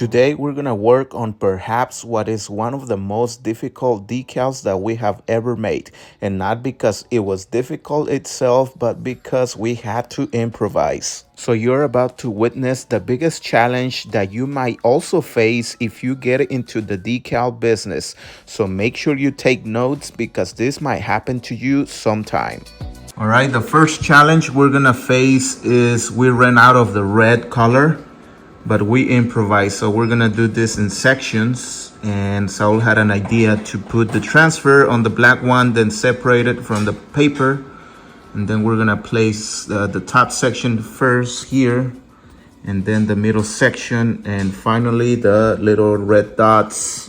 Today we're gonna work on perhaps what is one of the most difficult decals that we have ever made, and not because it was difficult itself, but because we had to improvise. So you're about to witness the biggest challenge that you might also face if you get into the decal business. So make sure you take notes because this might happen to you sometime. All right, the first challenge we're gonna face is we ran out of the red color, but we improvise. So we're gonna do this in sections, and Saul had an idea to put the transfer on the black one, then separate it from the paper, and then we're gonna place the top section first here, and then the middle section, and finally the little red dots.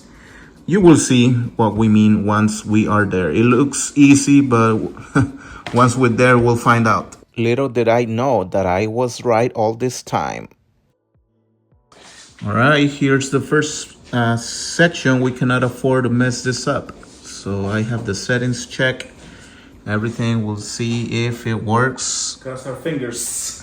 You will see what we mean once we are there. It looks easy, but once we're there, we'll find out. Little did I know that I was right all this time. All right, here's the first section. We cannot afford to mess this up. So I have the settings check. Everything, we'll see if it works. Cross our fingers.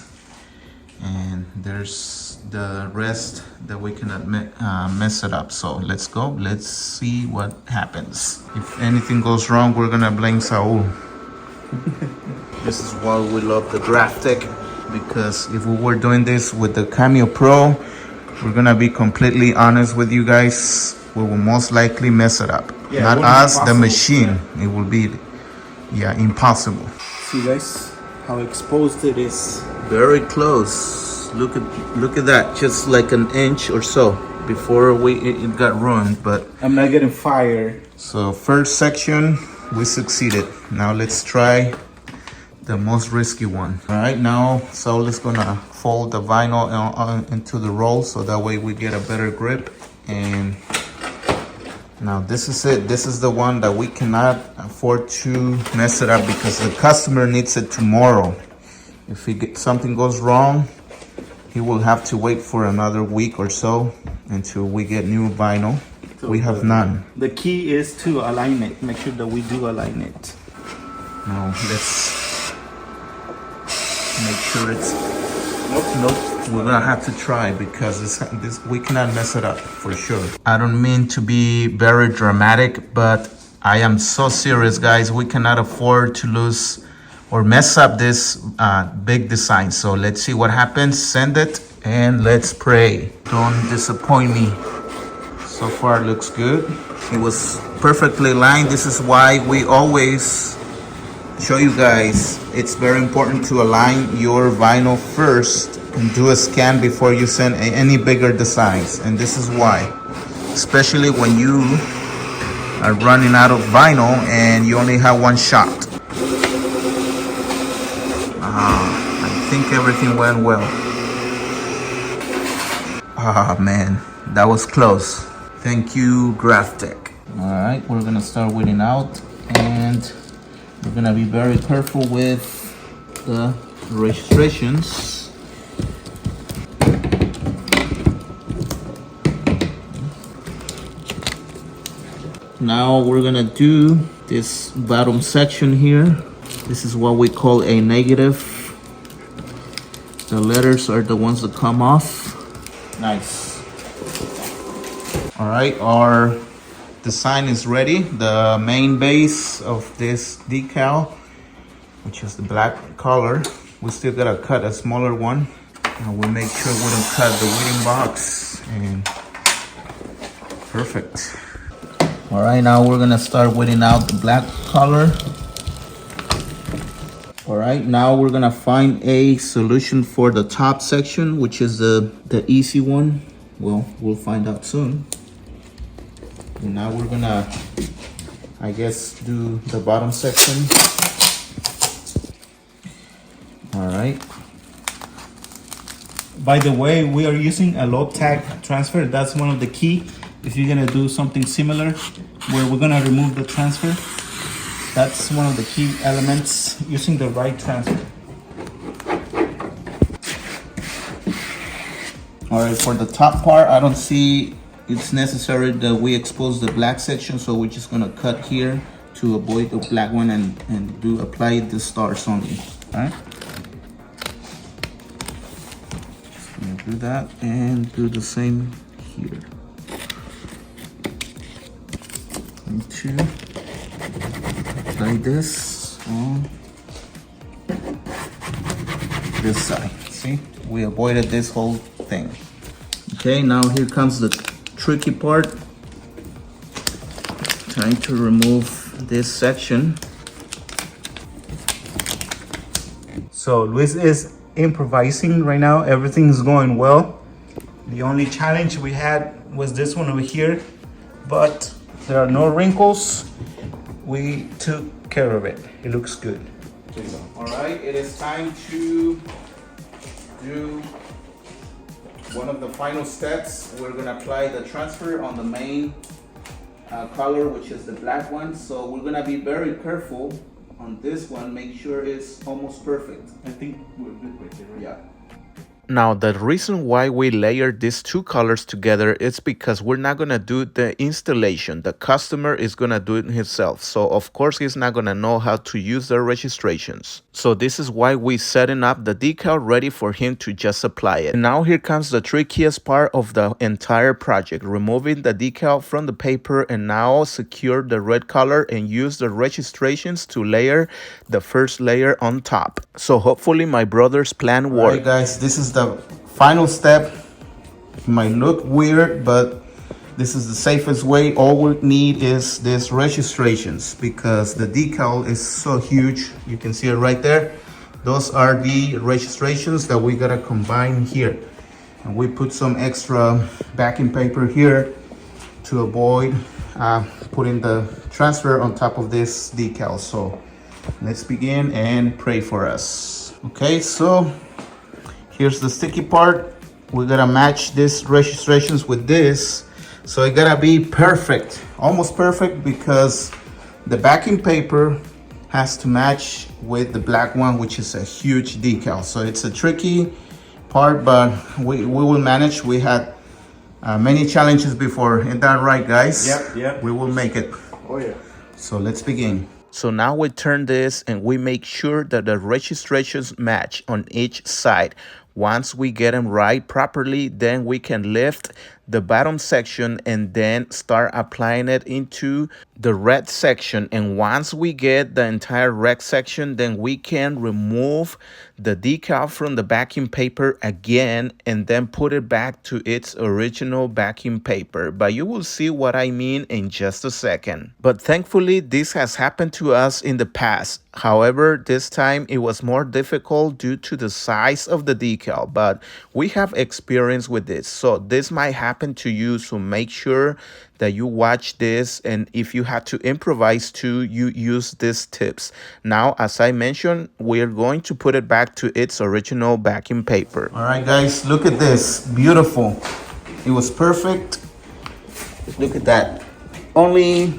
And there's the rest that we cannot mess it up. So let's go. Let's see what happens. If anything goes wrong, we're gonna blame Saul. This is why we love the Graphic, because if we were doing this with the Cameo Pro, we're gonna be completely honest with you guys, we will most likely mess it up. Yeah, not us, the machine. Yeah. It will be, impossible. See guys, how exposed it is. Very close. Look at that, just like an inch or so before it got ruined. But I'm not getting fired. So first section, we succeeded. Now let's try the most risky one. All right, now Saul is gonna fold the vinyl into the roll so that way we get a better grip. And now this is it. This is the one that we cannot afford to mess it up because the customer needs it tomorrow. If something goes wrong, he will have to wait for another week or so until we get new vinyl. So we have none. The key is to align it. Make sure that we do align it. Now let's make sure it's nope. We're gonna have to try because this we cannot mess it up for sure. I don't mean to be very dramatic, but I am so serious, guys. We cannot afford to lose or mess up this big design. So let's see what happens. Send it and let's pray. Don't disappoint me. So far it looks good. It was perfectly lined. This is why we always show you guys it's very important to align your vinyl first and do a scan before you send any bigger designs. And this is why, especially when you are running out of vinyl and you only have one shot. I think everything went well. Man, that was close. Thank you, Graphic. All right, we're gonna start weeding out, and we're gonna be very careful with the registrations. Now we're gonna do this bottom section here. This is what we call a negative. The letters are the ones that come off. Nice. All right, our design is ready. The main base of this decal, which is the black color, we still gotta cut a smaller one. And we'll make sure we don't cut the weeding box. And perfect. All right, now we're gonna start weeding out the black color. All right, now we're gonna find a solution for the top section, which is the easy one. Well, we'll find out soon. And now we're gonna, I guess, do the bottom section. All right. By the way, we are using a low tag transfer. That's one of the key. If you're gonna do something similar, where we're gonna remove the transfer, that's one of the key elements, using the right transfer. All right, for the top part, I don't see it's necessary that we expose the black section, so we're just gonna cut here to avoid the black one and apply the stars only. All right. Just gonna do that and do the same here. Need to apply this on this side. See, we avoided this whole thing. Okay, now here comes the tricky part. Time to remove this section. So Luis is improvising right now. Everything's going well. The only challenge we had was this one over here, but there are no wrinkles. We took care of it. It looks good. All right, it is time to do one of the final steps. We're gonna apply the transfer on the main color, which is the black one. So we're gonna be very careful on this one. Make sure it's almost perfect. I think we're good right there, right? Yeah. Now, the reason why we layered these two colors together is because we're not going to do the installation. The customer is going to do it himself. So, of course, he's not going to know how to use the registrations. So, this is why we're setting up the decal ready for him to just apply it. And now, here comes the trickiest part of the entire project. Removing the decal from the paper and now secure the red color and use the registrations to layer the first layer on top. So, hopefully, my brother's plan worked. All right, guys, this is the final step. It might look weird, but this is the safest way. All we need is this registrations because the decal is so huge. You can see it right there. Those are the registrations that we gotta combine here. And we put some extra backing paper here to avoid putting the transfer on top of this decal. So let's begin and pray for us. Okay, so here's the sticky part. We're gonna match this registrations with this. So it gotta be perfect, almost perfect, because the backing paper has to match with the black one, which is a huge decal. So it's a tricky part, but we will manage. We had many challenges before. Isn't that right, guys? Yep. We will make it. Oh yeah. So let's begin. So now we turn this and we make sure that the registrations match on each side. Once we get them right properly, then we can lift the bottom section and then start applying it into the red section. And once we get the entire red section, then we can remove the decal from the backing paper again and then put it back to its original backing paper. But you will see what I mean in just a second. But thankfully, this has happened to us in the past. However, this time it was more difficult due to the size of the decal, but we have experience with this. So this might happen to you, so make sure that you watch this, and if you had to improvise too, you use these tips. Now, as I mentioned, we're going to put it back to its original backing paper. All right, guys, look at this. Beautiful. It was perfect. Look at that. Only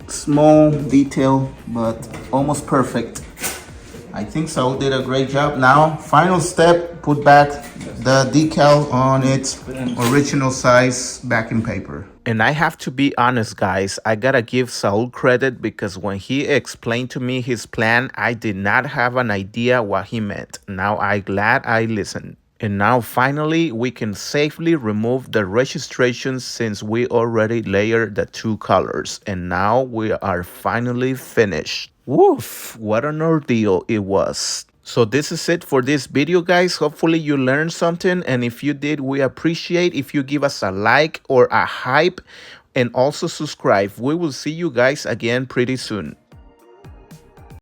small detail, but almost perfect. I think Saul did a great job. Now, final step, put back the decal on its original size backing paper. And I have to be honest, guys, I gotta give Saul credit because when he explained to me his plan, I did not have an idea what he meant. Now I'm glad I listened. And now finally, we can safely remove the registrations since we already layered the two colors. And now we are finally finished. Woof, what an ordeal it was. So this is it for this video, guys. Hopefully you learned something, and if you did, we appreciate if you give us a like or a hype and also subscribe. We will see you guys again pretty soon.